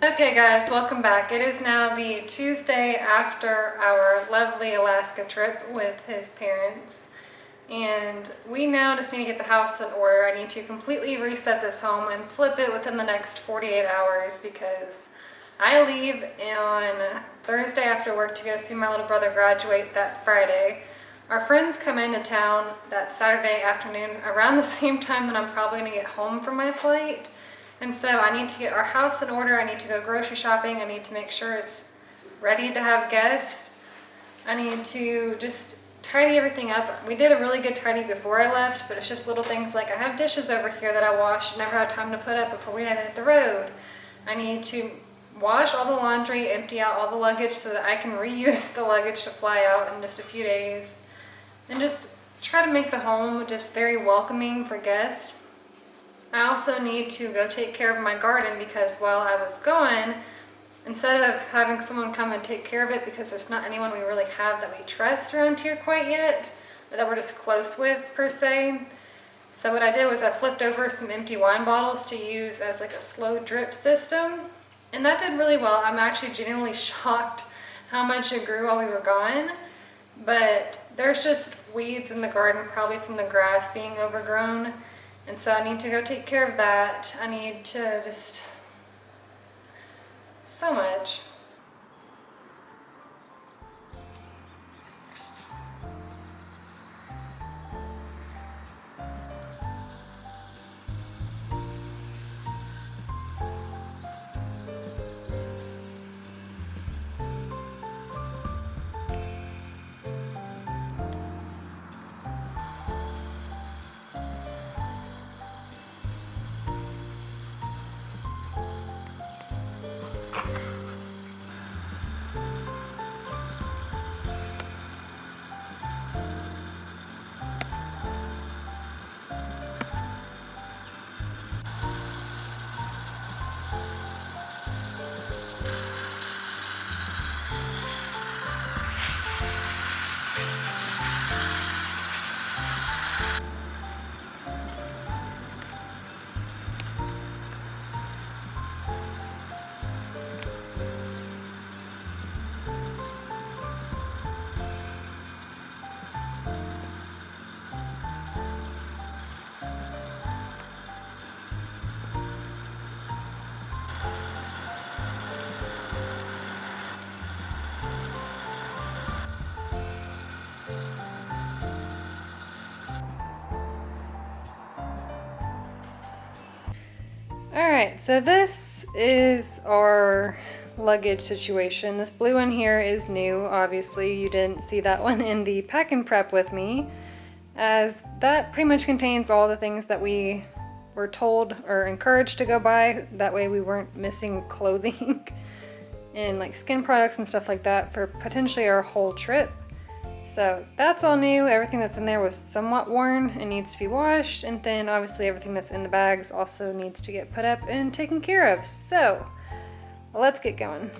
Okay guys, welcome back. It is now the Tuesday after our lovely Alaska trip with his parents. And we now just need to get the house in order. I need to completely reset this home and flip it within the next 48 hours because I leave on Thursday after work to go see my little brother graduate that Friday. Our friends come into town that Saturday afternoon around the same time that I'm probably gonna get home from my flight. And so I need to get our house in order. I need to go grocery shopping. I need to make sure it's ready to have guests. I need to just tidy everything up. We did a really good tidy before I left, but it's just little things like I have dishes over here that I washed and never had time to put up before we had to hit the road. I need to wash all the laundry, empty out all the luggage so that I can reuse the luggage to fly out in just a few days. And just try to make the home just very welcoming for guests. I also need to go take care of my garden because while I was gone, instead of having someone come and take care of it because there's not anyone we really have that we trust around here quite yet, or that we're just close with per se. So what I did was I flipped over some empty wine bottles to use as like a slow drip system. And that did really well. I'm actually genuinely shocked how much it grew while we were gone. But there's just weeds in the garden, probably from the grass being overgrown. And so I need to go take care of that. I need to just, so much. Alright, so this is our luggage situation. This blue one here is new, obviously. You didn't see that one in the pack and prep with me, as that pretty much contains all the things that we were told or encouraged to go buy. That way we weren't missing clothing and like skin products and stuff like that for potentially our whole trip. So that's all new. Everything that's in there was somewhat worn and needs to be washed. And then obviously everything that's in the bags also needs to get put up and taken care of. So let's get going.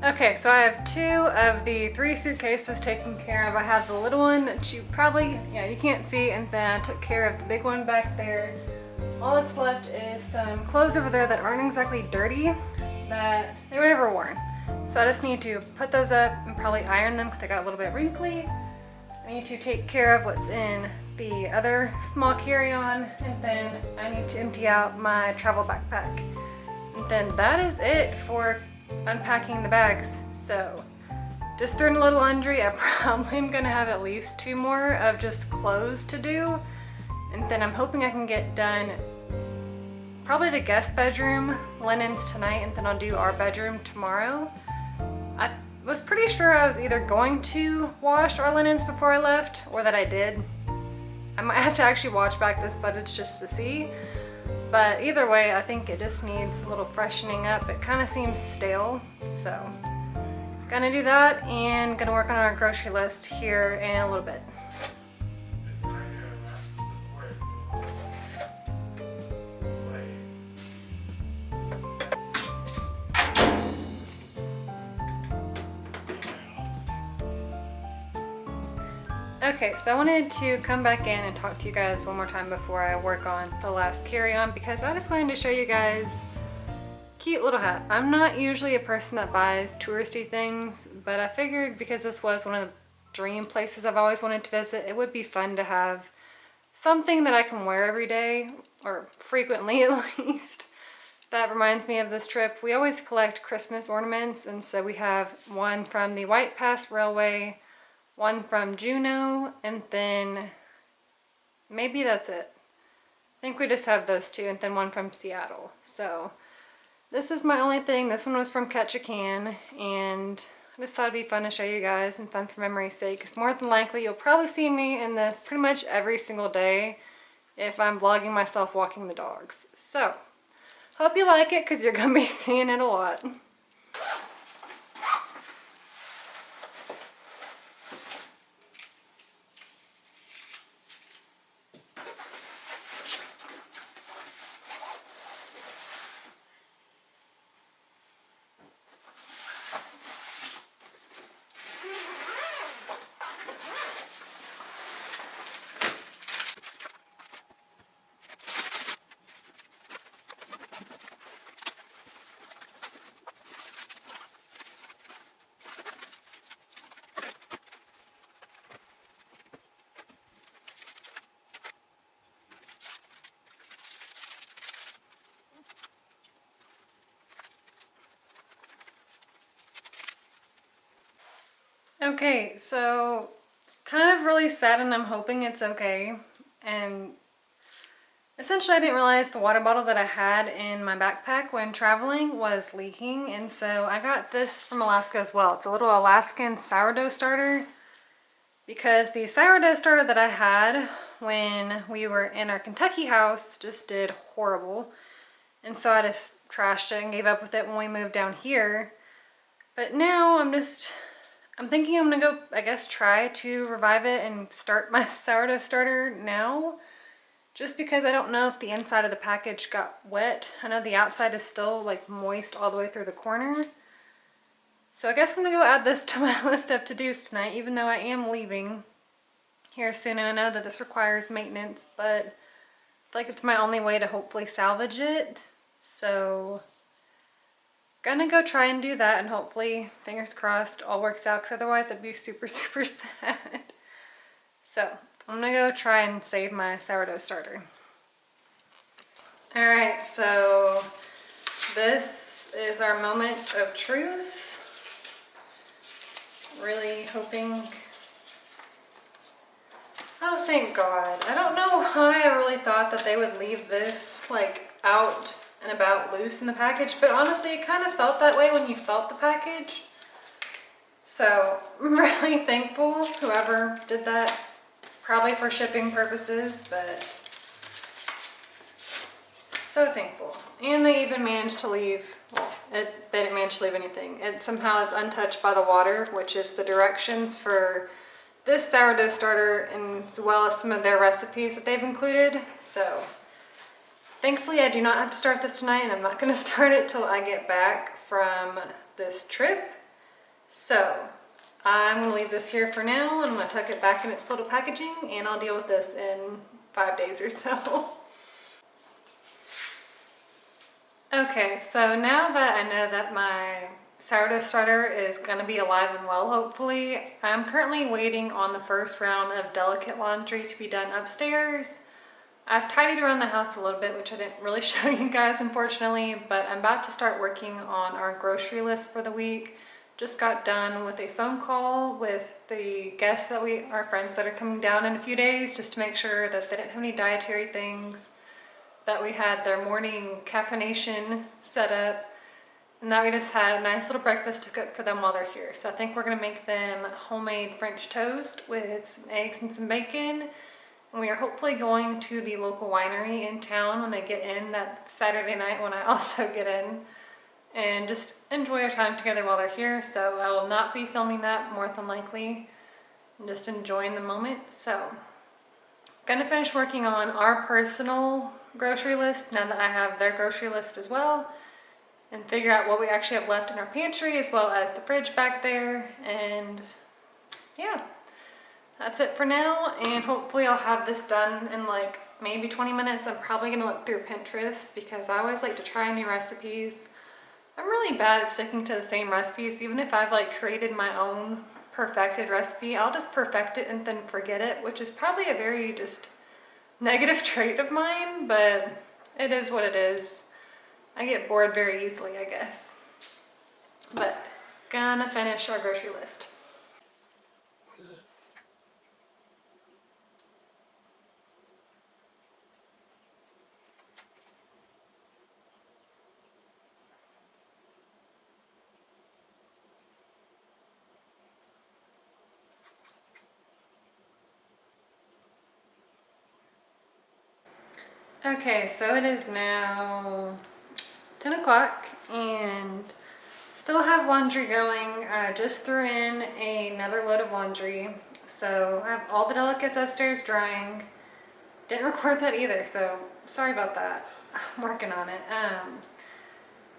Okay, so I have 2 of the 3 suitcases taken care of. I have the little one that you probably, you can't see, and then I took care of the big one back there. All that's left is some clothes over there that aren't exactly dirty, that they were never worn. So I just need to put those up and probably iron them because they got a little bit wrinkly. I need to take care of what's in the other small carry-on, and then I need to empty out my travel backpack. And then that is it for unpacking the bags. So just doing a little laundry. I probably am gonna have at least 2 more of just clothes to do, and then I'm hoping I can get done probably the guest bedroom linens tonight, and then I'll do our bedroom tomorrow. I was pretty sure I was either going to wash our linens before I left or that I did. I might have to actually watch back this footage just to see. But either way, I think it just needs a little freshening up. It kind of seems stale, so gonna do that and gonna work on our grocery list here in a little bit. Okay, so I wanted to come back in and talk to you guys one more time before I work on the last carry-on, because I just wanted to show you guys cute little hat. I'm not usually a person that buys touristy things, but I figured because this was one of the dream places I've always wanted to visit, it would be fun to have something that I can wear every day, or frequently at least. That reminds me of this trip. We always collect Christmas ornaments, and so we have one from the White Pass Railway, one from Juneau, and then maybe that's it. I think we just have those 2, and then one from Seattle. So this is my only thing. This one was from Ketchikan, and I just thought it'd be fun to show you guys and fun for memory's sake, because more than likely you'll probably see me in this pretty much every single day if I'm vlogging myself walking the dogs. So hope you like it, because you're gonna be seeing it a lot. Okay, so kind of really sad, and I'm hoping it's okay. And essentially I didn't realize the water bottle that I had in my backpack when traveling was leaking, and so I got this from Alaska as well. It's a little Alaskan sourdough starter, because the sourdough starter that I had when we were in our Kentucky house just did horrible. And so I just trashed it and gave up with it when we moved down here. But now I'm thinking I'm gonna go, I guess, try to revive it and start my sourdough starter now. Just because I don't know if the inside of the package got wet. I know the outside is still like moist all the way through the corner. So I guess I'm gonna go add this to my list of to-dos tonight, even though I am leaving here soon. And I know that this requires maintenance, but I feel like it's my only way to hopefully salvage it. So gonna go try and do that, and hopefully, fingers crossed, all works out, because otherwise I'd be super, super sad. So I'm gonna go try and save my sourdough starter. All right, so this is our moment of truth. Really hoping, oh thank God. I don't know why I really thought that they would leave this like out and about loose in the package, but honestly it kind of felt that way when you felt the package. So I'm really thankful whoever did that, probably for shipping purposes, but so thankful. And they even managed to leave, well, they didn't manage to leave anything. It somehow is untouched by the water, which is the directions for this sourdough starter, and as well as some of their recipes that they've included. So thankfully I do not have to start this tonight, and I'm not going to start it till I get back from this trip. So I'm gonna leave this here for now, and I'm gonna tuck it back in its little packaging, and I'll deal with this in 5 days or so. Okay, so now that I know that my sourdough starter is gonna be alive and well, hopefully, I'm currently waiting on the first round of delicate laundry to be done upstairs. I've tidied around the house a little bit, which I didn't really show you guys, unfortunately, but I'm about to start working on our grocery list for the week. Just got done with a phone call with the guests our friends that are coming down in a few days, just to make sure that they didn't have any dietary things, that we had their morning caffeination set up, and that we just had a nice little breakfast to cook for them while they're here. So I think we're gonna make them homemade French toast with some eggs and some bacon. And we are hopefully going to the local winery in town when they get in that Saturday night when I also get in, and just enjoy our time together while they're here. So I will not be filming that more than likely. I'm just enjoying the moment. So gonna finish working on our personal grocery list now that I have their grocery list as well, and figure out what we actually have left in our pantry as well as the fridge back there. And yeah, that's it for now, and hopefully I'll have this done in like maybe 20 minutes. I'm probably gonna look through Pinterest because I always like to try new recipes. I'm really bad at sticking to the same recipes. Even if I've like created my own perfected recipe, I'll just perfect it and then forget it, which is probably a very just negative trait of mine, but it is what it is. I get bored very easily, I guess. But gonna finish our grocery list. Okay, so it is now 10 o'clock and still have laundry going. I just threw in another load of laundry. So I have all the delicates upstairs drying. Didn't record that either, so sorry about that. I'm working on it.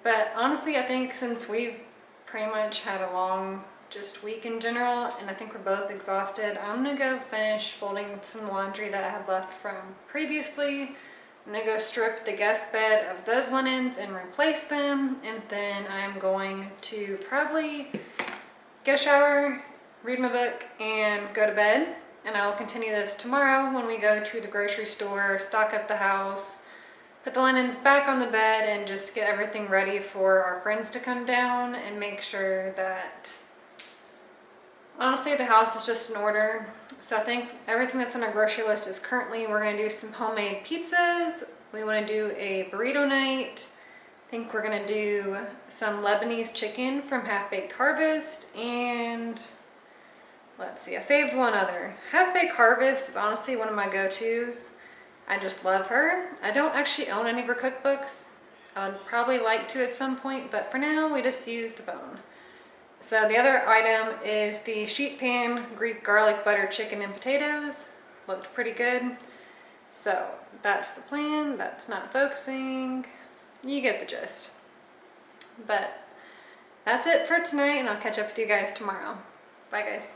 But honestly, I think since we've pretty much had a long just week in general, and I think we're both exhausted, I'm gonna go finish folding some laundry that I had left from previously. I'm gonna go strip the guest bed of those linens and replace them, and then I'm going to probably get a shower, read my book, and go to bed. And I will continue this tomorrow when we go to the grocery store, stock up the house, put the linens back on the bed, and just get everything ready for our friends to come down, and make sure that honestly the house is just in order. So I think everything that's on our grocery list is currently, we're gonna do some homemade pizzas. We wanna do a burrito night. I think we're gonna do some Lebanese chicken from Half Baked Harvest, and let's see, I saved one other. Half Baked Harvest is honestly one of my go-tos. I just love her. I don't actually own any of her cookbooks. I would probably like to at some point, but for now we just use the phone. So the other item is the sheet pan Greek garlic butter chicken and potatoes. Looked pretty good. So that's the plan. That's not focusing. You get the gist. But that's it for tonight, and I'll catch up with you guys tomorrow. Bye guys.